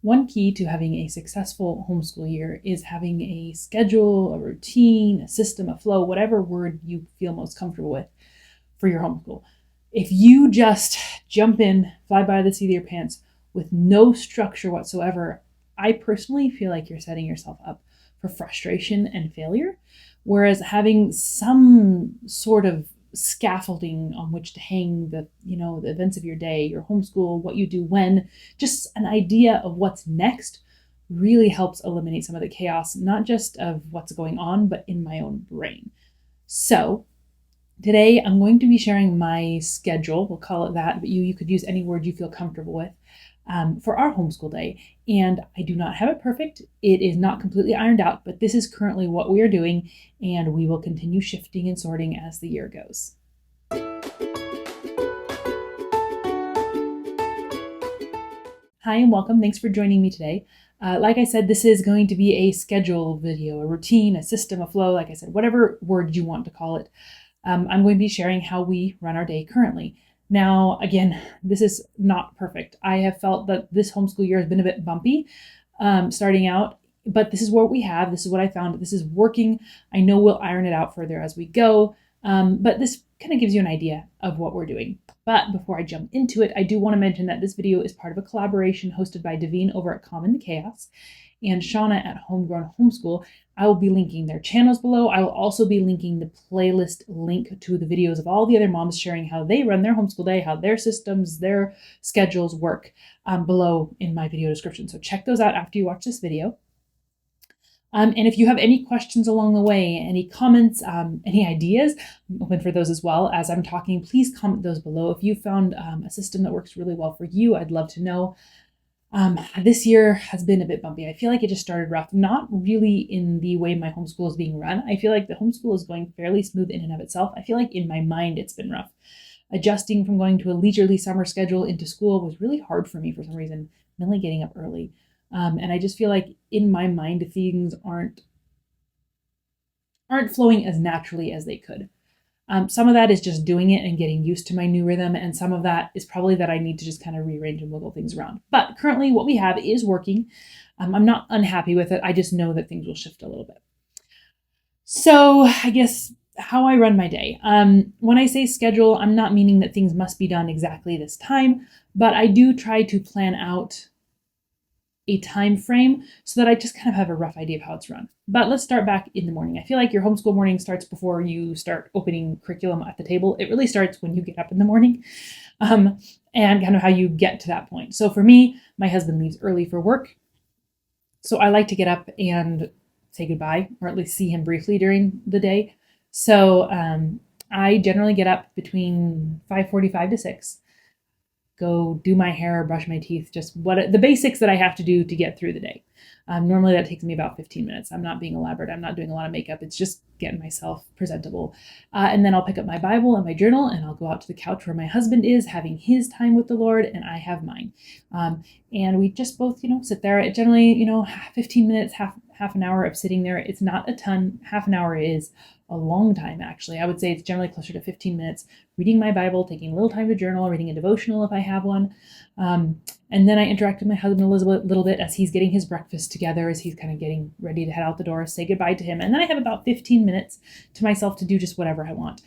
One key to having a successful homeschool year is having a schedule, a routine, a system, a flow, whatever word you feel most comfortable with for your homeschool. If you just jump in, fly by the seat of your pants with no structure whatsoever, I personally feel like you're setting yourself up for frustration and failure. Whereas having some sort of scaffolding on which to hang the events of your day, your homeschool, what you do when, just an idea of what's next really helps eliminate some of the chaos, not just of what's going on, but in my own brain. So today I'm going to be sharing my schedule, we'll call it that, but you could use any word you feel comfortable with, for our homeschool day. And I do not have it perfect. It is not completely ironed out, but this is currently what we are doing, and we will continue shifting and sorting as the year goes. Hi and welcome. Thanks for joining me today. Like I said, this is going to be a schedule video, a routine, a system, a flow, like I said, whatever word you want to call it. I'm going to be sharing how we run our day currently. Now, again, this is not perfect. I have felt that this homeschool year has been a bit bumpy starting out, but this is what we have. This is what I found. This is working. I know we'll iron it out further as we go, but this kind of gives you an idea of what we're doing. But before I jump into it, I do want to mention that this video is part of a collaboration hosted by Davene over at Calm in the Chaos and Shauna at Homegrown Homeschool. I will be linking their channels below. I will also be linking the playlist link to the videos of all the other moms sharing how they run their homeschool day, how their systems, their schedules work below in my video description. So check those out after you watch this video. And if you have any questions along the way, any comments, any ideas, I'm open for those as well. As I'm talking, please comment those below. If you found a system that works really well for you, I'd love to know. This year has been a bit bumpy. I feel like it just started rough, not really in the way my homeschool is being run. I feel like the homeschool is going fairly smooth in and of itself. I feel like in my mind, it's been rough. Adjusting from going to a leisurely summer schedule into school was really hard for me for some reason, mainly getting up early. And I just feel like in my mind, things aren't flowing as naturally as they could. Some of that is just doing it and getting used to my new rhythm. And some of that is probably that I need to just kind of rearrange and wiggle things around. But currently what we have is working. I'm not unhappy with it. I just know that things will shift a little bit. So I guess how I run my day. When I say schedule, I'm not meaning that things must be done exactly this time, but I do try to plan out a time frame so that I just kind of have a rough idea of how it's run. But let's start back in the morning. I feel like your homeschool morning starts before you start opening curriculum at the table. It really starts when you get up in the morning, and kind of how you get to that point. So for me, my husband leaves early for work, so I like to get up and say goodbye, or at least see him briefly during the day. So I generally get up between 5:45 to 6. Go do my hair, brush my teeth, just the basics that I have to do to get through the day. Normally that takes me about 15 minutes. I'm not being elaborate. I'm not doing a lot of makeup. It's just getting myself presentable. And then I'll pick up my Bible and my journal and I'll go out to the couch where my husband is having his time with the Lord and I have mine. And we just both, sit there. It generally, 15 minutes, half an hour of sitting there. It's not a ton. Half an hour is a long time, actually. I would say it's generally closer to 15 minutes, reading my Bible, taking a little time to journal, reading a devotional if I have one. And then I interact with my husband a little bit as he's getting his breakfast together, as he's kind of getting ready to head out the door, say goodbye to him. And then I have about 15 minutes to myself to do just whatever I want,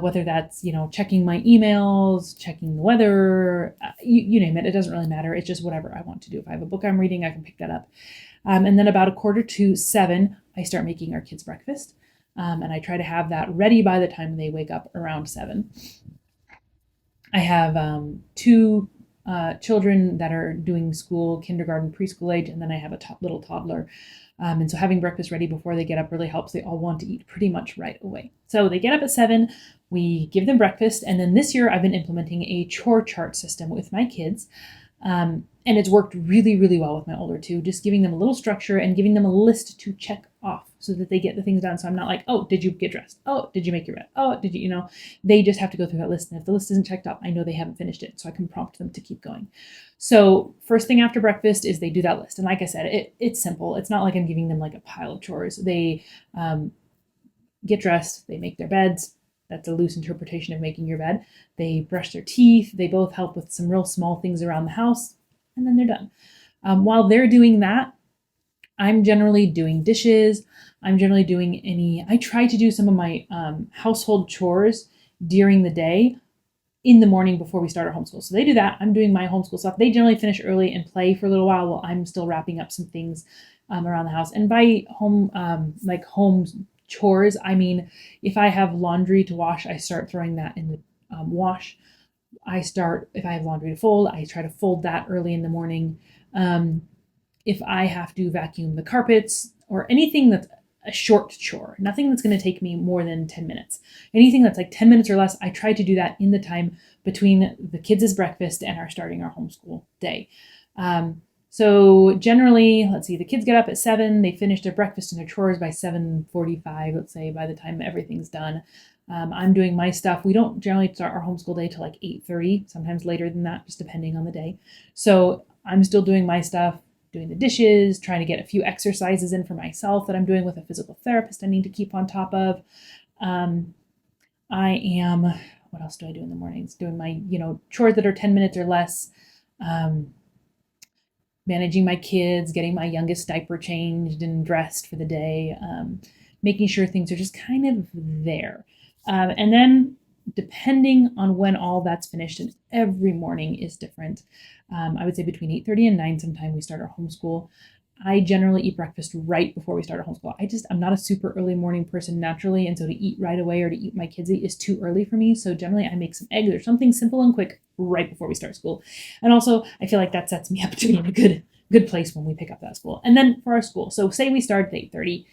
whether that's, checking my emails, checking the weather, you name it. It doesn't really matter. It's just whatever I want to do. If I have a book I'm reading, I can pick that up. And then about 6:45, I start making our kids breakfast. And I try to have that ready by the time they wake up around 7. I have 2 children that are doing school, kindergarten, preschool age, and then I have a little toddler. And so having breakfast ready before they get up really helps. They all want to eat pretty much right away. So they get up at 7, we give them breakfast, and then this year I've been implementing a chore chart system with my kids. And it's worked really, really well with my older 2, just giving them a little structure and giving them a list to check off so that they get the things done. So I'm not like, oh, did you get dressed? Oh, did you make your bed? Oh, did you, they just have to go through that list. And if the list isn't checked off, I know they haven't finished it. So I can prompt them to keep going. So first thing after breakfast is they do that list. And like I said, it's simple. It's not like I'm giving them like a pile of chores. They get dressed, they make their beds. That's a loose interpretation of making your bed. They brush their teeth. They both help with some real small things around the house. And then they're done. While they're doing that, I'm generally doing dishes. I try to do some of my household chores during the day in the morning before we start our homeschool. So they do that. I'm doing my homeschool stuff. They generally finish early and play for a little while I'm still wrapping up some things around the house. And by home chores, I mean, if I have laundry to wash, I start throwing that in the wash. If I have laundry to fold, I try to fold that early in the morning. If I have to vacuum the carpets or anything that's a short chore, nothing that's going to take me more than 10 minutes. Anything that's like 10 minutes or less, I try to do that in the time between the kids' breakfast and starting our homeschool day. So generally, let's see, the kids get up at 7, they finish their breakfast and their chores by 7:45, let's say, by the time everything's done. I'm doing my stuff. We don't generally start our homeschool day till like 8:30, sometimes later than that, just depending on the day. So I'm still doing my stuff, doing the dishes, trying to get a few exercises in for myself that I'm doing with a physical therapist I need to keep on top of. What else do I do in the mornings? Doing my, chores that are 10 minutes or less, managing my kids, getting my youngest diaper changed and dressed for the day, making sure things are just kind of there. And then depending on when all that's finished, and every morning is different, I would say between 8:30 and 9 sometime we start our homeschool. I generally eat breakfast right before we start our homeschool. I'm not a super early morning person naturally, and so to eat right away or to eat my kids eat is too early for me. So generally I make some eggs or something simple and quick right before we start school. And also I feel like that sets me up to be in a good place when we pick up that school. And then for our school, so say we start at 8:30.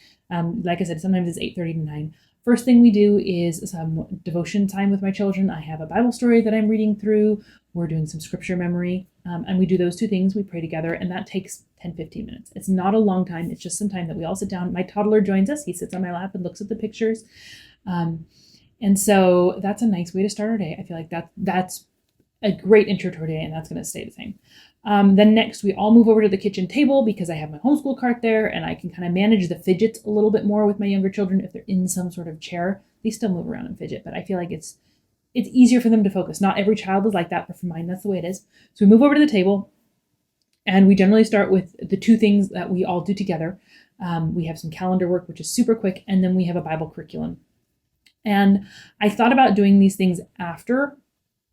Like I said, sometimes it's 8:30 to 9. First thing we do is some devotion time with my children. I have a Bible story that I'm reading through. We're doing some scripture memory, and we do those two things. We pray together, and that takes 10-15 minutes. It's not a long time. It's just some time that we all sit down. My toddler joins us. He sits on my lap and looks at the pictures. And so that's a nice way to start our day. I feel like that's a great intro to our day, and that's going to stay the same. Then next, we all move over to the kitchen table because I have my homeschool cart there, and I can kind of manage the fidgets a little bit more with my younger children. If they're in some sort of chair, they still move around and fidget, but I feel like it's easier for them to focus. Not every child is like that, but for mine, that's the way it is. So we move over to the table, and we generally start with the two things that we all do together. We have some calendar work, which is super quick, and then we have a Bible curriculum. And I thought about doing these things after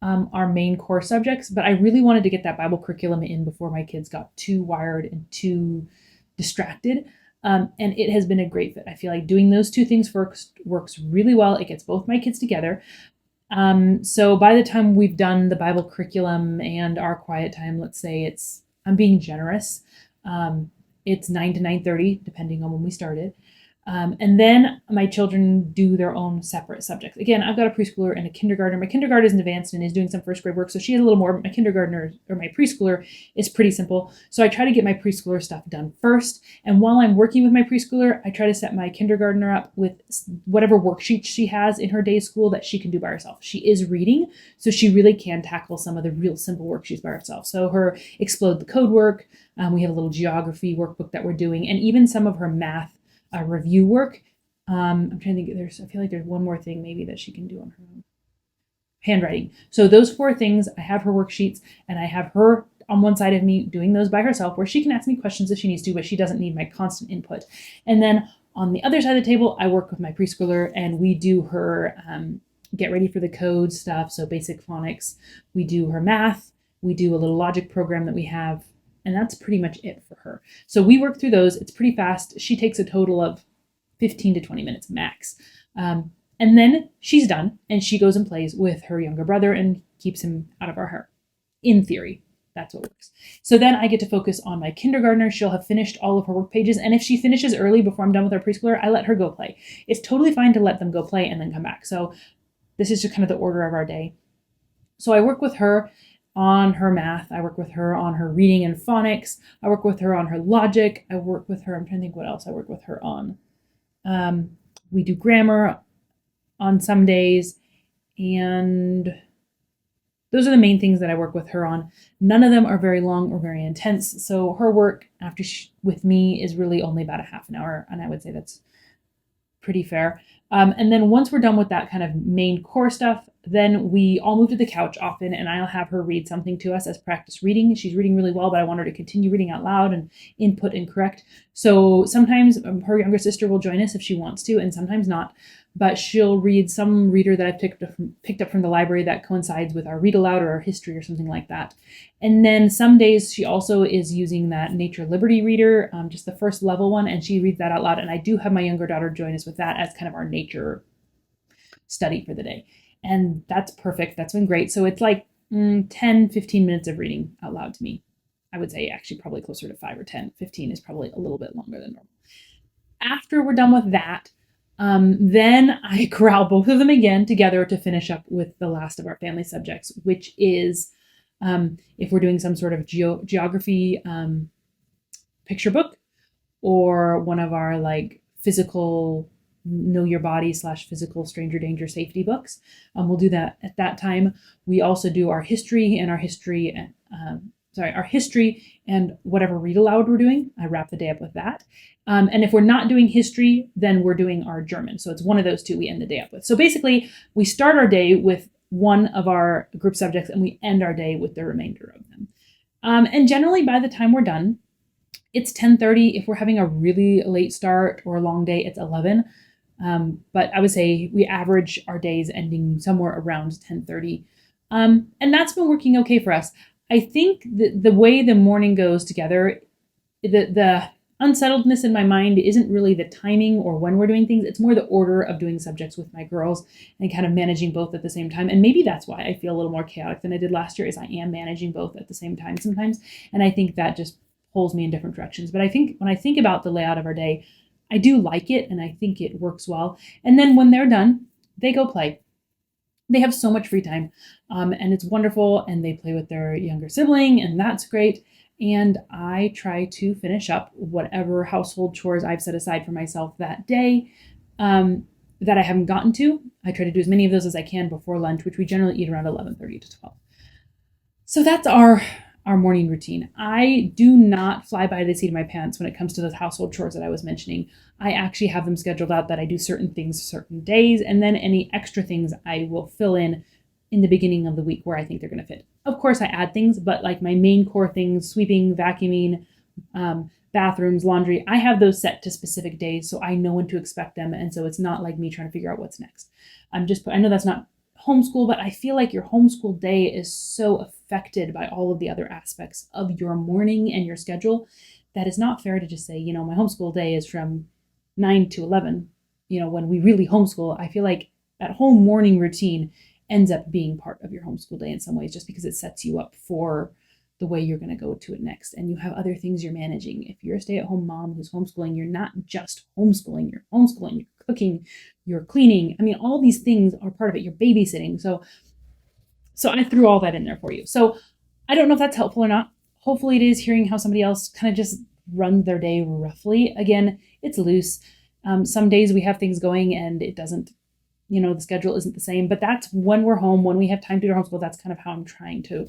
our main core subjects, but I really wanted to get that Bible curriculum in before my kids got too wired and too distracted. And it has been a great fit. I feel like doing those two things works really well. It gets both my kids together. So by the time we've done the Bible curriculum and our quiet time, let's say I'm being generous. It's 9 to 9:30, depending on when we started. And then my children do their own separate subjects. Again, I've got a preschooler and a kindergartner. My kindergartner is advanced and is doing some first grade work, so she has a little more, but my kindergartner or my preschooler is pretty simple. So I try to get my preschooler stuff done first. And while I'm working with my preschooler, I try to set my kindergartner up with whatever worksheets she has in her day school that she can do by herself. She is reading, so she really can tackle some of the real simple worksheets by herself. So her Explode the Code work, we have a little geography workbook that we're doing, and even some of her math review work. I'm trying to think, I feel like there's one more thing maybe that she can do on her own. Handwriting. So those 4 things, I have her worksheets, and I have her on one side of me doing those by herself, where she can ask me questions if she needs to, but she doesn't need my constant input. And then on the other side of the table, I work with my preschooler, and we do her get ready for the code stuff, so basic phonics. We do her math. We do a little logic program that we have, and that's pretty much it for her. So we work through those. It's pretty fast. She takes a total of 15 to 20 minutes max. And then she's done, and she goes and plays with her younger brother and keeps him out of our hair. In theory, that's what works. So then I get to focus on my kindergartner. She'll have finished all of her work pages, and if she finishes early before I'm done with our preschooler, I let her go play. It's totally fine to let them go play and then come back. So this is just kind of the order of our day. So I work with her on her math. I work with her on her reading and phonics. I work with her on her logic. I work with her, I'm trying to think what else I work with her on. We do grammar on some days, and those are the main things that I work with her on. None of them are very long or very intense. So her work with me is really only about a half an hour, and I would say that's pretty fair. And then once we're done with that kind of main core stuff, then we all move to the couch often, and I'll have her read something to us as practice reading. She's reading really well, but I want her to continue reading out loud and input and correct. So sometimes her younger sister will join us if she wants to, and sometimes not. But she'll read some reader that I've picked up from the library that coincides with our read aloud or our history or something like that. And then some days she also is using that Nature Liberty reader, just the first level one, and she reads that out loud. And I do have my younger daughter join us with that as kind of our nature study for the day. And that's perfect. That's been great. So it's like 10, 15 minutes of reading out loud to me. I would say actually probably closer to 5 or 10. 15 is probably a little bit longer than normal. After we're done with that, then I corral both of them again together to finish up with the last of our family subjects, which is if we're doing some sort of geography picture book or one of our like physical know your body / physical stranger danger safety books. We'll do that at that time. We also do our history and our history and whatever read aloud we're doing. I wrap the day up with that. And if we're not doing history, then we're doing our German. So it's one of those two we end the day up with. So basically, we start our day with one of our group subjects and we end our day with the remainder of them. And generally, by the time we're done, it's 10:30. If we're having a really late start or a long day, it's 11. But I would say we average our days ending somewhere around 10:30. And that's been working okay for us. I think the way the morning goes together, the unsettledness in my mind isn't really the timing or when we're doing things. It's more the order of doing subjects with my girls and kind of managing both at the same time. And maybe that's why I feel a little more chaotic than I did last year, is I am managing both at the same time sometimes. And I think that just pulls me in different directions. But I think when I think about the layout of our day, I do like it and I think it works well. And then when they're done, they go play. They have so much free time and it's wonderful, and they play with their younger sibling, and that's great. And I try to finish up whatever household chores I've set aside for myself that day that I haven't gotten to. I try to do as many of those as I can before lunch, which we generally eat around 11:30 to 12. So that's our morning routine. I do not fly by the seat of my pants when it comes to those household chores that I was mentioning. I actually have them scheduled out that I do certain things certain days, and then any extra things I will fill in the beginning of the week where I think they're going to fit. Of course, I add things, but like my main core things, sweeping, vacuuming, bathrooms, laundry, I have those set to specific days, so I know when to expect them, and so it's not like me trying to figure out what's next. I know that's not homeschool, but I feel like your homeschool day is so affected by all of the other aspects of your morning and your schedule that it's not fair to just say, my homeschool day is from 9 to 11. When we really homeschool, I feel like that whole morning routine ends up being part of your homeschool day in some ways, just because it sets you up for the way you're going to go to it next. And you have other things you're managing. If you're a stay-at-home mom who's homeschooling, you're not just homeschooling, you're cooking, you're cleaning. I mean, all these things are part of it. You're babysitting. So I threw all that in there for you. So I don't know if that's helpful or not. Hopefully it is, hearing how somebody else kind of just runs their day roughly. Again, it's loose. Some days we have things going and it doesn't, the schedule isn't the same, but that's when we're home, when we have time to do our homeschool. That's kind of how I'm trying to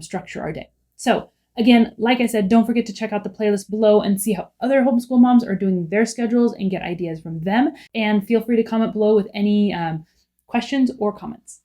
structure our day. So again, like I said, don't forget to check out the playlist below and see how other homeschool moms are doing their schedules and get ideas from them. And feel free to comment below with any questions or comments.